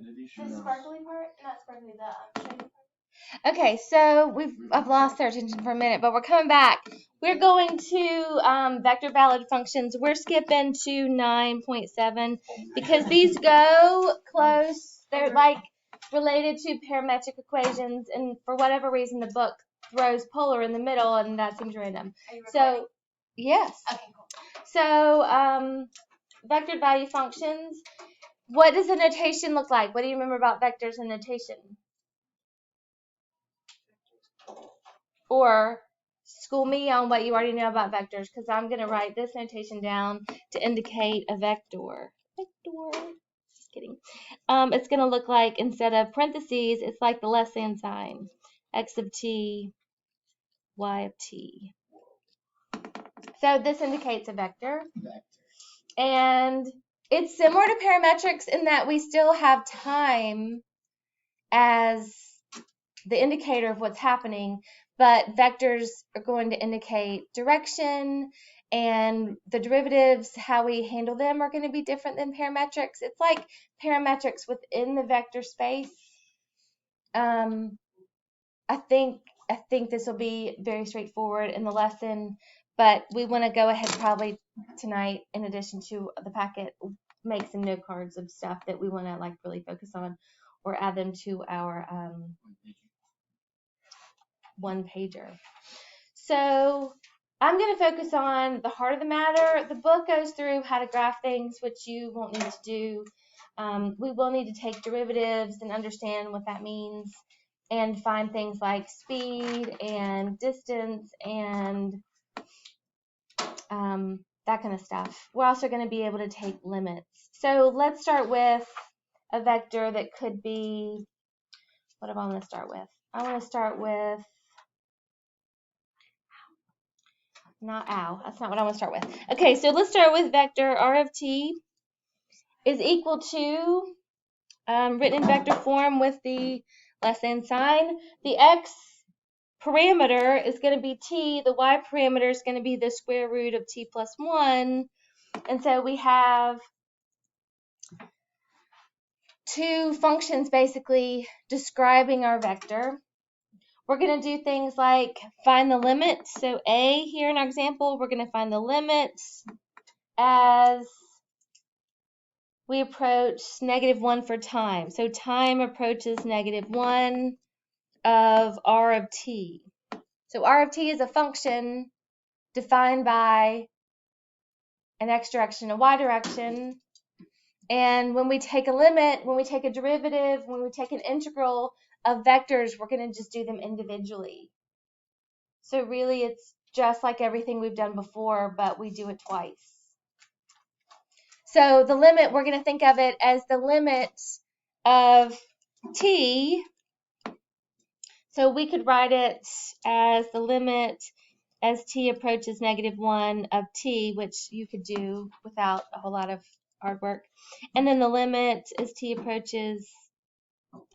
The sparkly part, not sparkly, the shiny part. Okay, so I've lost their attention for a minute, but we're coming back. We're going to vector valid functions. We're skipping to 9.7 because these go close. They're like related to parametric equations, and for whatever reason, the book throws polar in the middle, and that seems random. So, yes. Okay, cool. So, vector value functions. What does the notation look like? What do you remember about vectors and notation? Or school me on what you already know about vectors, because I'm going to write this notation down to indicate a vector. Just kidding. It's going to look like, instead of parentheses, it's like the less than sign. X of t, y of t. So this indicates a vector. And it's similar to parametrics in that we still have time as the indicator of what's happening, but vectors are going to indicate direction, and the derivatives, how we handle them, are going to be different than parametrics. It's like parametrics within the vector space. I think this will be very straightforward in the lesson, but we want to go ahead probably tonight, in addition to the packet, make some note cards of stuff that we want to like really focus on, or add them to our one pager. So I'm going to focus on the heart of the matter. The book goes through how to graph things, which you won't need to do. We will need to take derivatives and understand what that means, and find things like speed and distance and that kind of stuff. We're also going to be able to take limits. So let's start with a vector that could be, what do I want to start with? I want to start with, that's not what I want to start with. Okay, so let's start with vector r of t is equal to, written in vector form with the less than sign. The x parameter is going to be t. The y parameter is going to be the square root of t plus 1. And so we have two functions basically describing our vector. We're going to do things like find the limits. So a, here in our example, we're going to find the limits as we approach -1 for time. So time approaches -1 of r of t. So r of t is a function defined by an x direction, a y direction. And when we take a limit, when we take a derivative, when we take an integral of vectors, we're going to just do them individually. So really it's just like everything we've done before, but we do it twice. So the limit, we're going to think of it as the limit of t. So we could write it as the limit as t approaches -1 of t, which you could do without a whole lot of hard work. And then the limit as t approaches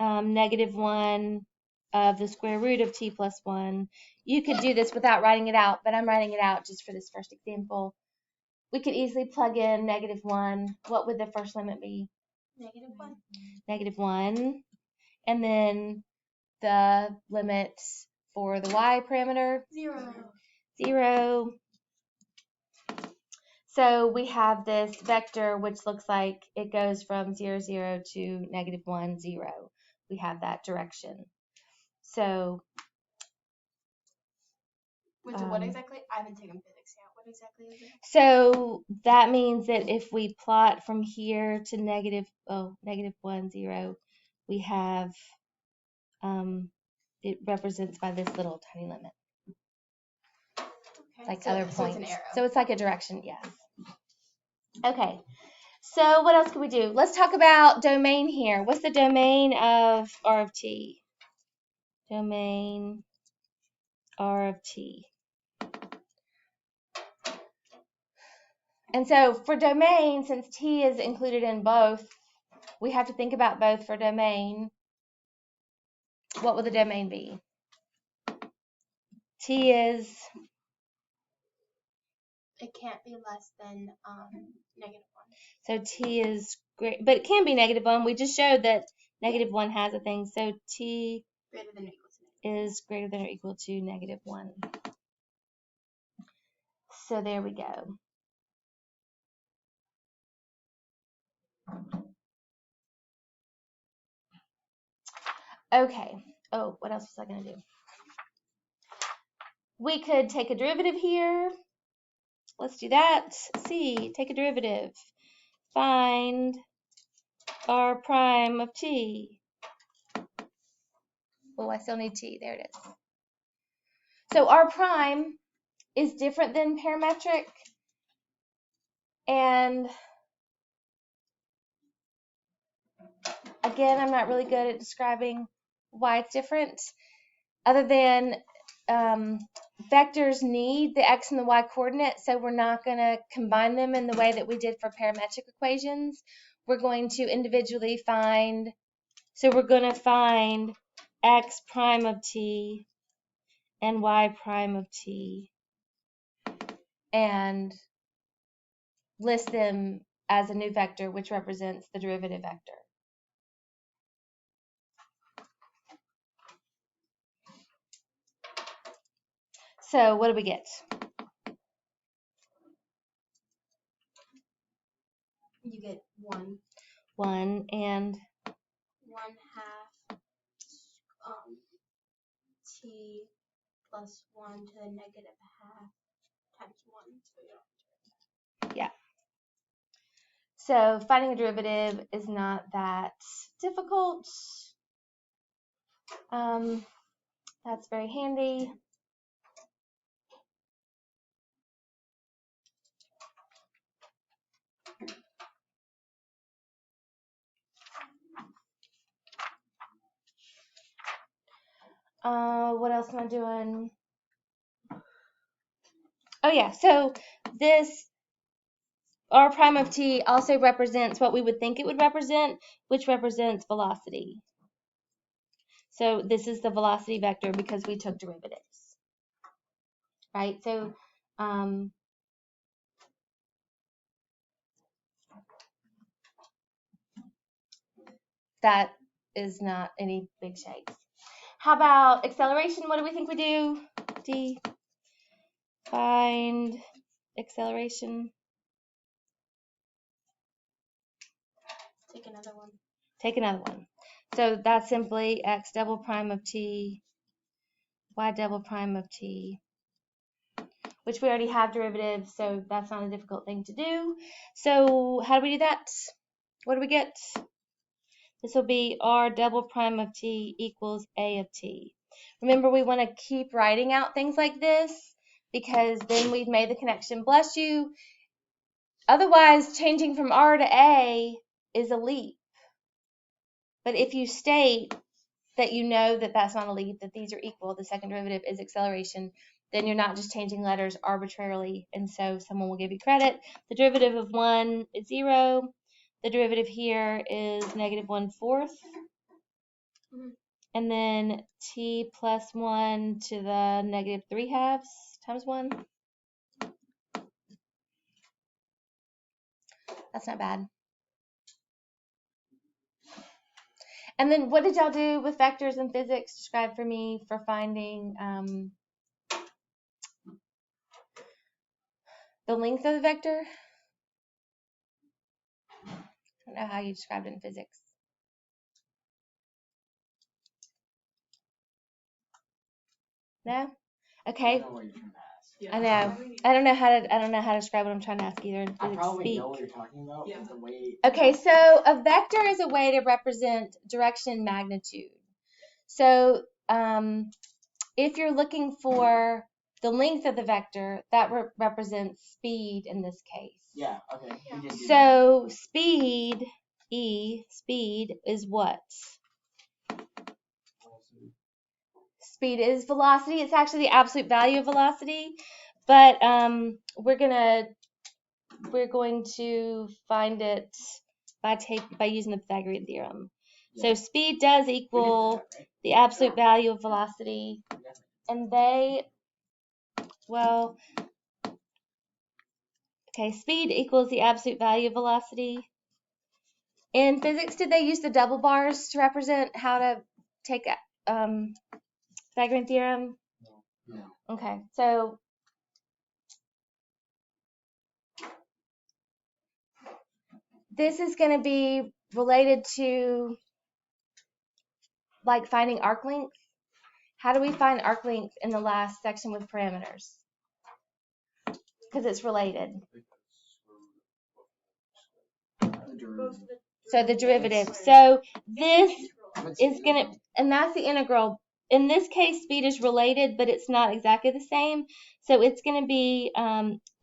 -1 of the square root of t plus 1. You could do this without writing it out, but I'm writing it out just for this first example. We could easily plug in -1. What would the first limit be? -1. -1. And then the limit for the y parameter? 0. So we have this vector which looks like it goes from 0, 0 to -1, 0. We have that direction. So what exactly? I haven't taken physics yet. What exactly is it? So that means that if we plot from here to -1, 0, we have it represents by this little tiny limit. Okay. Like so, other so points. It's an arrow. So it's like a direction, yes. Okay. So what else can we do? Let's talk about domain here. What's the domain of r of t? Domain r of t. And so for domain, since t is included in both, we have to think about both for domain. What will the domain be? T is? It can't be less than -1. So t is great, but it can be -1. We just showed that Negative 1 has a thing, so t Greater than or equal to. is greater than or equal to negative 1. So there we go. Okay. Oh, what else was I going to do? We could take a derivative here. Let's do that. C, take a derivative. Find r prime of t. Oh, I still need t. There it is. So r prime is different than parametric. And again, I'm not really good at describing why it's different, other than vectors need the x and the y coordinates, so we're not going to combine them in the way that we did for parametric equations. We're going to individually find, so we're going to find x prime of t and y prime of t and list them as a new vector which represents the derivative vector. So what do we get? You get 1. 1 and 1/2 t plus 1 to the negative half times 1. So yeah. So finding a derivative is not that difficult. That's very handy. What else am I doing? Oh yeah, so this r prime of t also represents what we would think it would represent, which represents velocity. So this is the velocity vector because we took derivatives, right? So that is not any big shakes. How about acceleration? What do we think we do? D. Find acceleration. take another one. Take another one. So that's simply x double prime of t, y double prime of t, which we already have derivatives, so that's not a difficult thing to do. So how do we do that? What do we get? This will be r double prime of t equals a of t. Remember, we want to keep writing out things like this because then we've made the connection. Bless you. Otherwise, changing from r to a is a leap. But if you state that you know that that's not a leap, that these are equal, the second derivative is acceleration, then you're not just changing letters arbitrarily, and so someone will give you credit. The derivative of 1 is 0. The derivative here is negative 1/4. And then t plus 1 to the negative 3/2 times 1. That's not bad. And then what did y'all do with vectors in physics? Describe for me for finding the length of the vector. I don't know how you described it in physics. No? Okay. I know what you're trying to ask. I know. I don't know how to describe what I'm trying to ask either in I physics probably speak. know what you're talking about. Yeah. The way. Okay, so a vector is a way to represent direction and magnitude. So if you're looking for the length of the vector, that represents speed in this case. Yeah. Okay. We did do So speed, speed is what? Speed is velocity. It's actually the absolute value of velocity, but we're going to find it by using the Pythagorean Theorem. Yeah. So speed does equal that, right? the absolute value of velocity, and speed equals the absolute value of velocity, In physics, did they use the double bars to represent how to take Pythagorean Theorem? No. Okay, so this is going to be related to like finding arc length. How do we find arc length in the last section with parameters? Because it's related. So the derivative. So this is going to, and that's the integral. In this case, speed is related, but it's not exactly the same. So it's going to be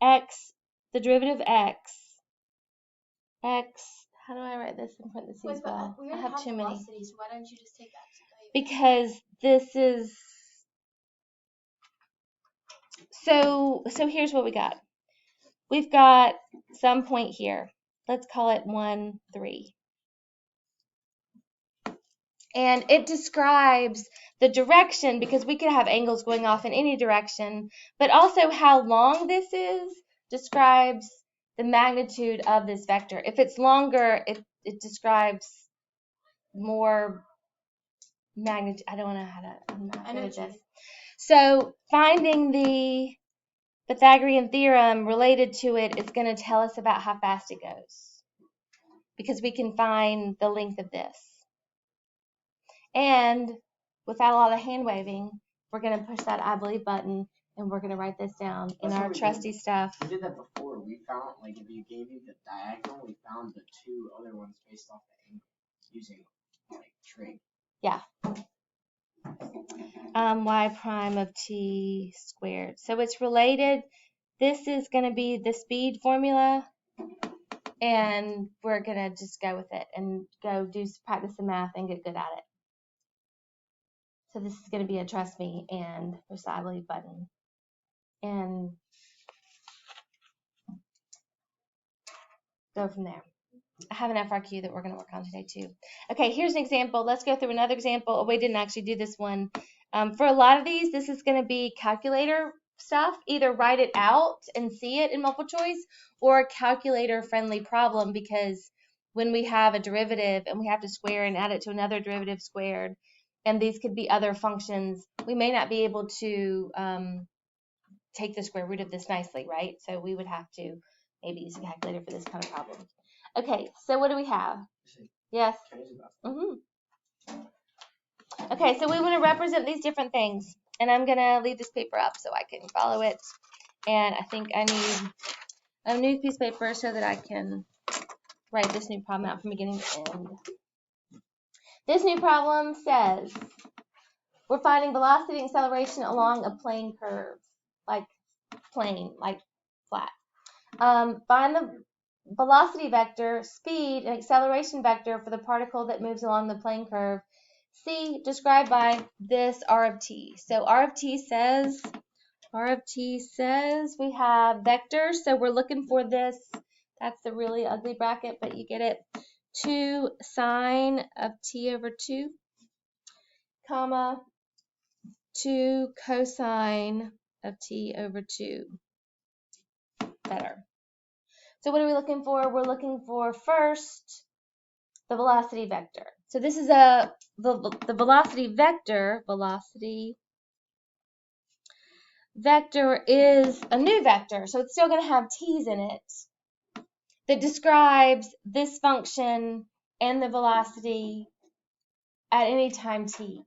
x, the derivative of x. How do I write this in parentheses? Wait, Well, we I have too many. velocities. Why don't you just take x? Because this is, so here's what we got. We've got some point here. Let's call it 1, 3. And it describes the direction, because we could have angles going off in any direction, but also how long this is describes the magnitude of this vector. If it's longer, it describes more magnitude. I don't know how to, I'm not good at this. So finding the Pythagorean theorem related to it is going to tell us about how fast it goes, because we can find the length of this. And without a lot of hand waving, we're going to push that I believe button, and we're going to write this down in our trusty stuff. We did that before. We found, like, if you gave me the diagonal, we found the 2 other ones based off the angle using, like, trig. Yeah. Y prime of t squared. So it's related. This is going to be the speed formula, and we're going to just go with it and go practice the math and get good at it. So this is going to be a trust me and push the I believe button. And go from there. I have an FRQ that we're going to work on today too. Okay, here's an example. Let's go through another example. Oh, we didn't actually do this one. For a lot of these, this is going to be calculator stuff. Either write it out and see it in multiple choice, or a calculator friendly problem, because when we have a derivative and we have to square and add it to another derivative squared, and these could be other functions, we may not be able to take the square root of this nicely, right? So we would have to maybe use a calculator for this kind of problem. Okay, so what do we have? Yes? Okay, so we want to represent these different things. And I'm going to leave this paper up so I can follow it. And I think I need a new piece of paper so that I can write this new problem out from beginning to end. This new problem says we're finding velocity and acceleration along a plane curve, like plane, like flat. Find the velocity vector, speed, and acceleration vector for the particle that moves along the plane curve. C, described by this R of t. So R of t says we have vectors, so we're looking for this. That's the really ugly bracket, but you get it. 2 sine of t over 2, comma, 2 cosine of t over 2. Better. So what are we looking for? We're looking for first the velocity vector. So this is the velocity vector. Velocity vector is a new vector, so it's still going to have t's in it, that describes this function and the velocity at any time t.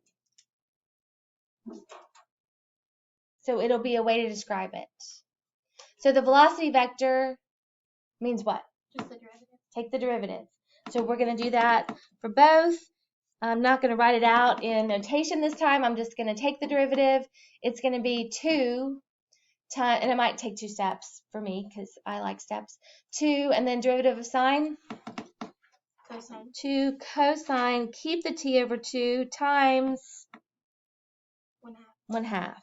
So it'll be a way to describe it. So the velocity vector means what? Just the derivative. Take the derivative. So we're going to do that for both. I'm not going to write it out in notation this time. I'm just going to take the derivative. It's going to be 2 times, and it might take 2 steps for me because I like steps. 2, and then derivative of sine. Cosine. 2 cosine, keep the t over 2, times 1/2.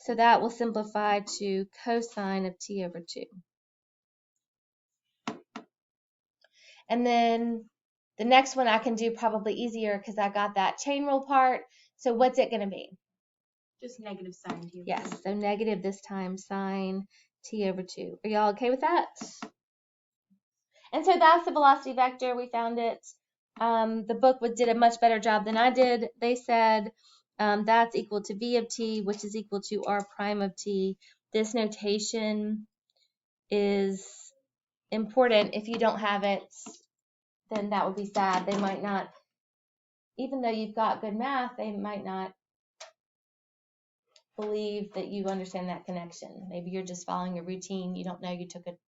So that will simplify to cosine of t over 2. And then the next one I can do probably easier because I got that chain rule part. So what's it going to be? Just negative sine t over 2. Yes, so negative this time sine t over 2. Are y'all okay with that? And so that's the velocity vector. We found it. The book did a much better job than I did. They said that's equal to v of t, which is equal to r prime of t. This notation is important. If you don't have it, then that would be sad. They might not, even though you've got good math, they might not believe that you understand that connection. Maybe you're just following a routine. You don't know you took it.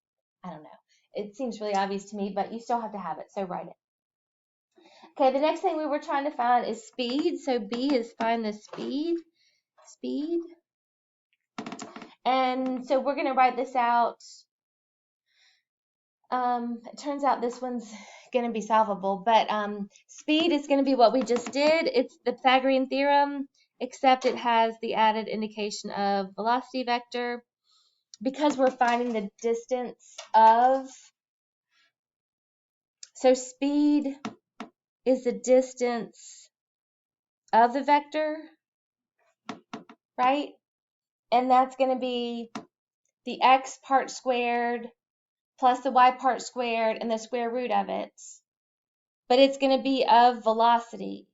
I don't know. It seems really obvious to me, but you still have to have it, so write it. Okay, the next thing we were trying to find is speed. So B is find the speed. And so we're going to write this out. It turns out this one's going to be solvable, but speed is going to be what we just did. It's the Pythagorean Theorem, except it has the added indication of velocity vector. Because we're finding the distance of, so speed is the distance of the vector, right? And that's going to be the x part squared plus the y part squared and the square root of it. But it's going to be of velocity,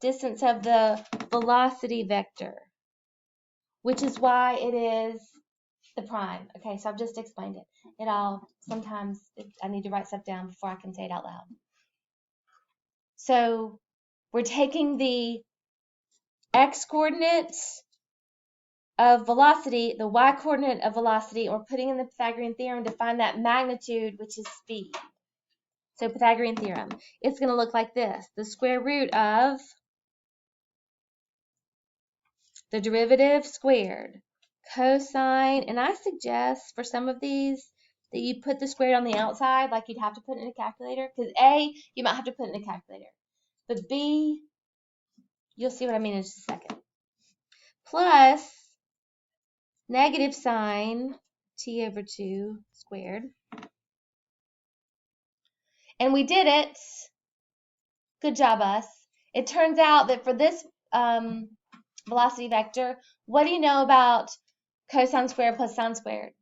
distance of the velocity vector, which is why it is the prime. Okay, so I've just explained it. Sometimes I need to write stuff down before I can say it out loud. So we're taking the x-coordinates of velocity, the y-coordinate of velocity, or putting in the Pythagorean theorem to find that magnitude, which is speed. So Pythagorean theorem. It's going to look like this. The square root of the derivative squared, cosine, and I suggest for some of these that you put the squared on the outside, like you'd have to put it in a calculator, because A, you might have to put it in a calculator. But B, you'll see what I mean in just a second. Plus negative sine t over 2 squared. And we did it. Good job, us. It turns out that for this velocity vector, what do you know about cosine squared plus sine squared?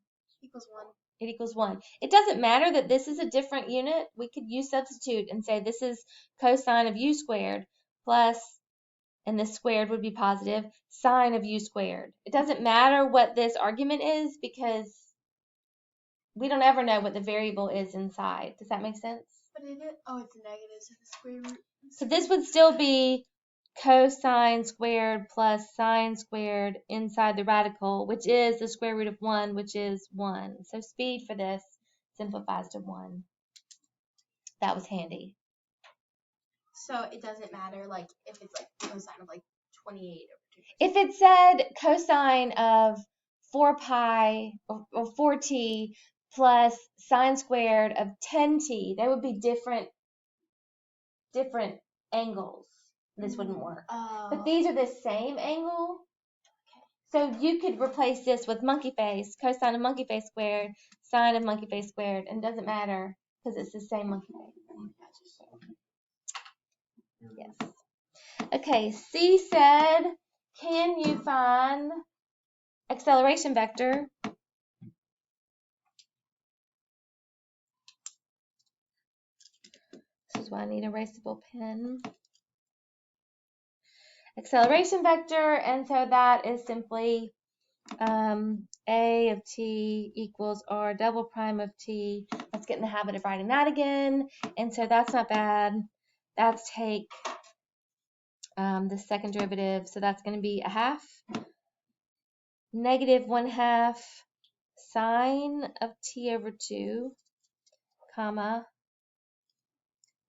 Equals 1. It equals 1. It doesn't matter that this is a different unit. We could use substitute and say this is cosine of u squared plus, and this squared would be positive, sine of u squared. It doesn't matter what this argument is because we don't ever know what the variable is inside. Does that make sense? But it is, oh, it's a negative, so the square root. So this would still be cosine squared plus sine squared inside the radical, which is the square root of 1, which is 1. So speed for this simplifies to 1. That was handy. So it doesn't matter, like, if it's like cosine of like 28 over 2. If it said cosine of 4 pi or 4t plus sine squared of 10t, they would be different angles. This wouldn't work. Oh. But these are the same angle. So you could replace this with monkey face, cosine of monkey face squared, sine of monkey face squared, and it doesn't matter because it's the same monkey face. Yes. Okay, C said, can you find acceleration vector? This is why I need an erasable pen. Acceleration vector, and so that is simply a of t equals r double prime of t. Let's get in the habit of writing that again. And so that's not bad. That's take the second derivative, so that's going to be a half. Negative 1/2 sine of t over 2, comma,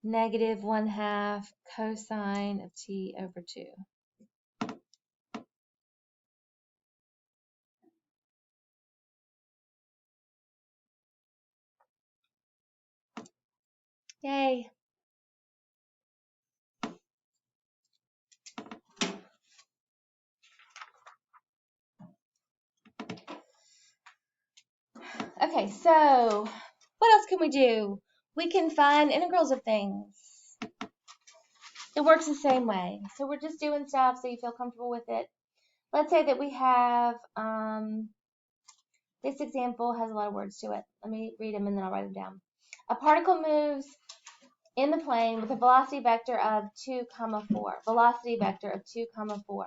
negative 1/2 cosine of t over 2. Yay. Okay, so what else can we do? We can find integrals of things. It works the same way. So we're just doing stuff so you feel comfortable with it. Let's say that we have, this example has a lot of words to it. Let me read them and then I'll write them down. A particle moves in the plane with a velocity vector of 2, 4. Velocity vector of 2, 4.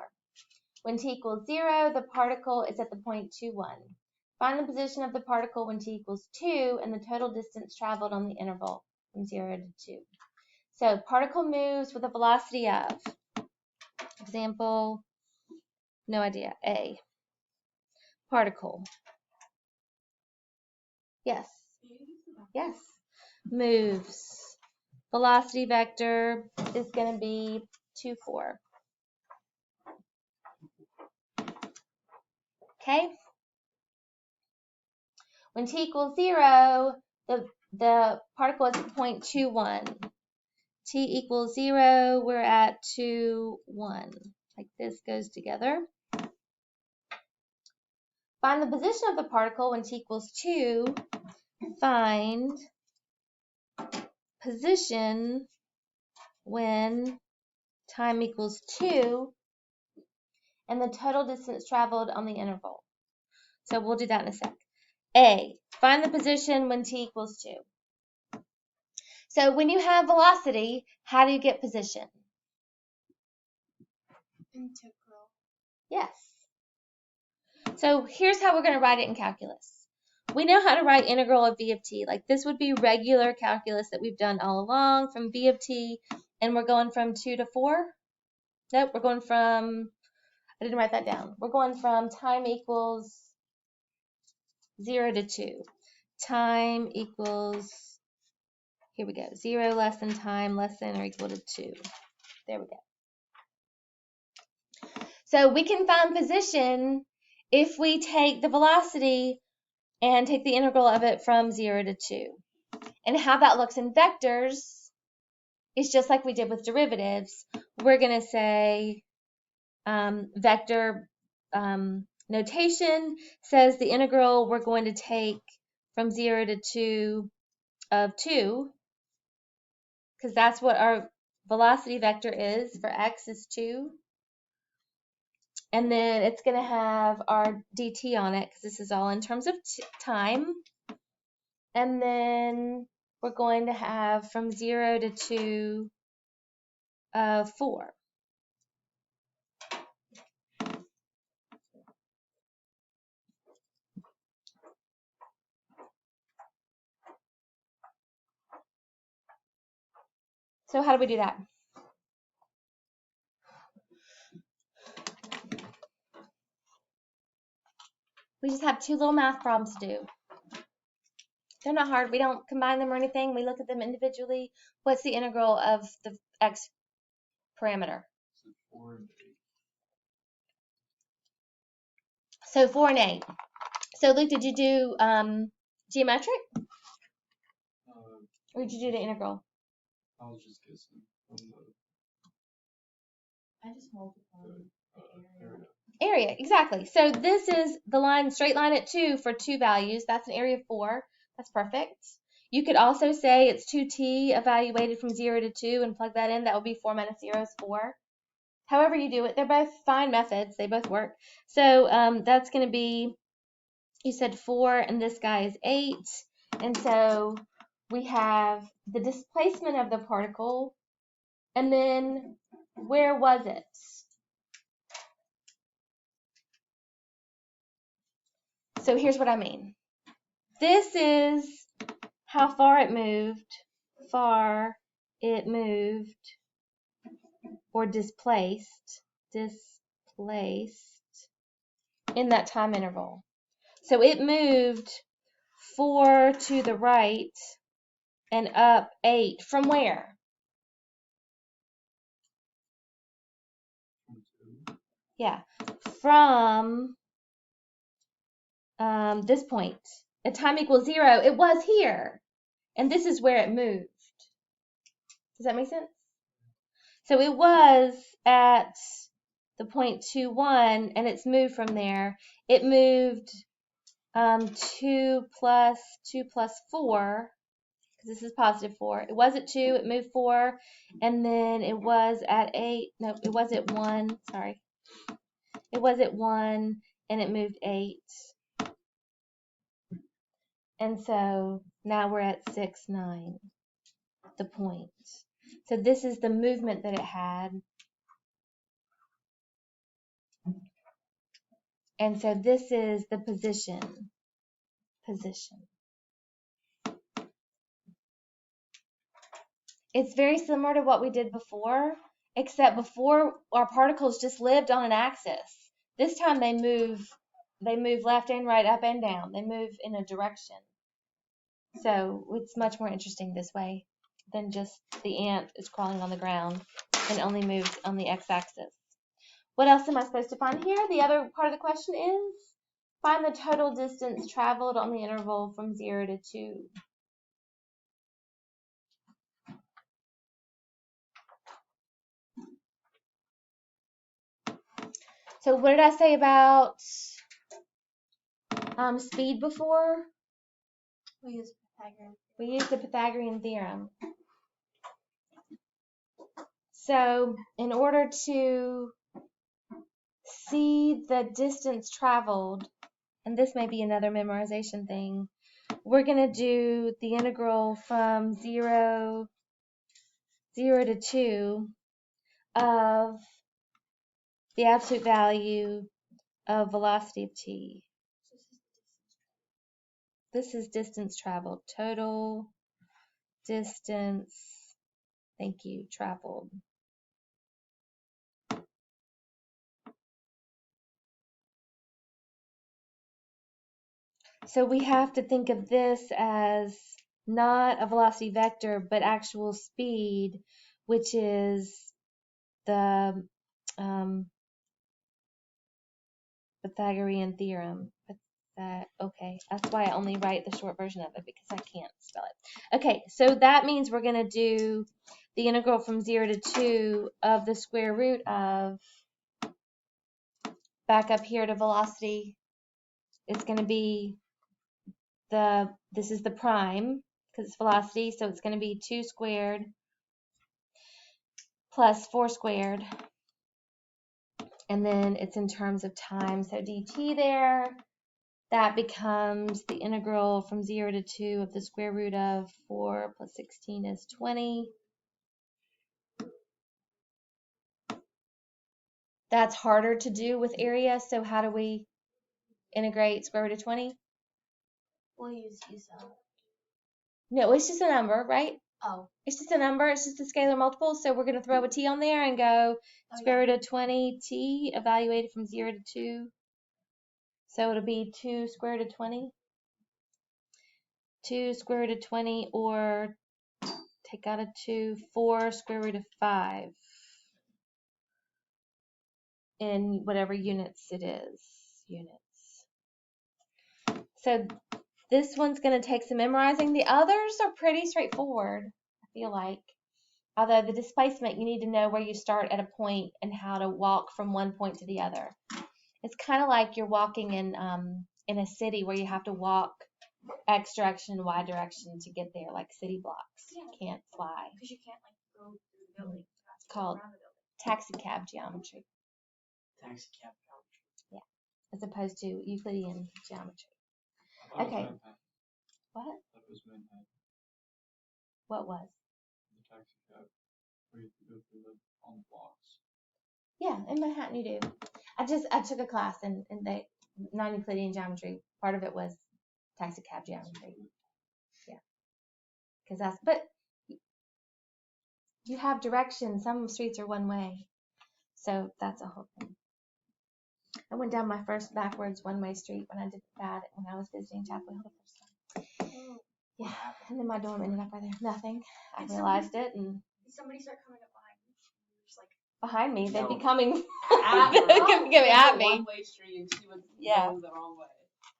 When t equals 0, the particle is at the point 2, 1. Find the position of the particle when t equals 2 and the total distance traveled on the interval from 0 to 2. So particle moves with a velocity of, example, no idea, A. Particle. Yes. Yes. Moves. Velocity vector is going to be 2, 4. Okay? When t equals 0, the particle is at point 2, 1. T equals 0, we're at 2, 1. Like this goes together. Find the position of the particle when t equals 2. Find position when time equals 2 and the total distance traveled on the interval. So we'll do that in a sec. A, find the position when t equals 2. So when you have velocity, how do you get position? Integral. Yes. So here's how we're going to write it in calculus. We know how to write integral of v of t. Like this would be regular calculus that we've done all along from v of t. And we're going from 2 to 4. Nope, we're going from, I didn't write that down. We're going from time equals 0 to 2. Time equals, here we go, 0 less than time less than or equal to 2. There we go. So we can find position if we take the velocity and take the integral of it from 0 to 2. And how that looks in vectors is just like we did with derivatives. We're going to say vector notation says the integral we're going to take from 0 to 2 of 2, because that's what our velocity vector is for x is 2. And then it's going to have our dt on it, because this is all in terms of time. And then we're going to have from 0 to 2 of 4. So how do we do that? We just have 2 little math problems to do. They're not hard. We don't combine them or anything. We look at them individually. What's the integral of the x parameter? So 4 and 8. So Luke, did you do geometric? Or did you do the integral? I was just guessing. I just multiplied the area. Area, exactly. So this is the line, straight line at 2 for 2 values. That's an area of 4. That's perfect. You could also say it's 2t evaluated from 0 to 2 and plug that in. That would be 4 minus 0 is 4. However you do it, they're both fine methods. They both work. So that's going to be, you said 4 and this guy is 8. And so we have the displacement of the particle. And then where was it? So here's what I mean. This is how far it moved, or displaced in that time interval. So it moved 4 to the right and up 8. From where? Yeah, from this point. At time equals 0, it was here. And this is where it moved. Does that make sense? So it was at the point 2, 1, and it's moved from there. It moved 2 plus 4, because this is positive 4. It was at 2, it moved 4, and then it was at 8. No, it was at 1. Sorry. It was at 1, and it moved 8. And so Now we're at 6, 9, the point. So this is the movement that it had. And so this is the position. It's very similar to what we did before, except before our particles just lived on an axis. This time they move left and right, up and down. They move in a direction. So it's much more interesting this way than just the ant is crawling on the ground and only moves on the x-axis. What else am I supposed to find here? The other part of the question is find the total distance traveled on the interval from 0 to 2. So what did I say about speed before? We use Pythagorean. We used the Pythagorean Theorem. So in order to see the distance traveled, and this may be another memorization thing, we're going to do the integral from 0 to 2 of the absolute value of velocity of t. This is distance traveled, total distance, thank you, traveled. So we have to think of this as not a velocity vector, but actual speed, which is the Pythagorean Theorem. Okay, that's why I only write the short version of it, because I can't spell it. Okay, so that means we're going to do the integral from 0 to 2 of the square root of, back up here to velocity, it's going to be this is the prime, because it's velocity, so it's going to be 2 squared plus 4 squared. And then it's in terms of time, so dt there, that becomes the integral from 0 to 2 of the square root of 4 plus 16 is 20. That's harder to do with area, so how do we integrate square root of 20? We'll use USL. No, it's just a number, right? Oh. It's just a number, it's just a scalar multiple, so we're going to throw a t on there and go square root of 20t evaluated from 0 to 2. So it'll be 2 square root of 20. 2 square root of 20, or take out a 2, 4 square root of 5 in whatever units it is. So this one's going to take some memorizing. The others are pretty straightforward, I feel like. Although the displacement, you need to know where you start at a point and how to walk from one point to the other. It's kind of like you're walking in a city where you have to walk X direction and Y direction to get there, like city blocks. Yeah. You can't fly. Because you can't go through the building. It's called taxi cab geometry. Taxi cab geometry. Yeah, as opposed to Euclidean geometry. I thought it was Okay. Manhattan. What? I thought it was Manhattan. What was? The taxi cab where you have to go through on the blocks. Yeah, in Manhattan you do. I took a class and they non-Euclidean geometry. Part of it was taxi cab geometry. Yeah, but you have directions. Some streets are one way, so that's a whole thing. I went down my first backwards one-way street when I did that when I was visiting Chapel Hill the first time. Yeah, and then my dorm ended up right there. Nothing. I realized it, and Did somebody start coming up behind you? Just like behind me, they'd be No. coming At her. coming at me. One-way street, and she was Yeah. going the wrong way.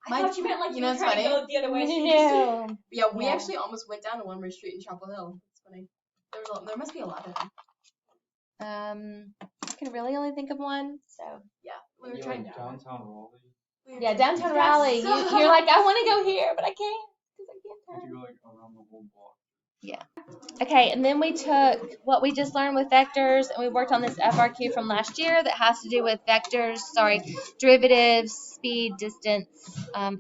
I thought you meant like You you know were what's trying to funny? go the other way. No. Yeah, we Yeah. actually almost went down a one-way street in Chapel Hill. It's funny. There must be a lot of them. I can really only think of one. So Yeah, we were You trying. went Downtown Raleigh. yeah, downtown That's Raleigh. so- You're like, I want to go here, but I can't because I You have can't to turn. go like around the whole block. Okay, and then we took what we just learned with vectors, and we worked on this FRQ from last year that has to do with vectors, derivatives, speed, distance,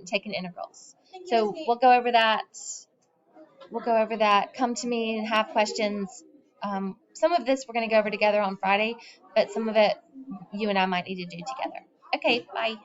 taking integrals. So we'll go over that we'll go over that. Come to me and have questions. Some of this we're going to go over together on Friday, but some of it you and I might need to do together. Okay, bye.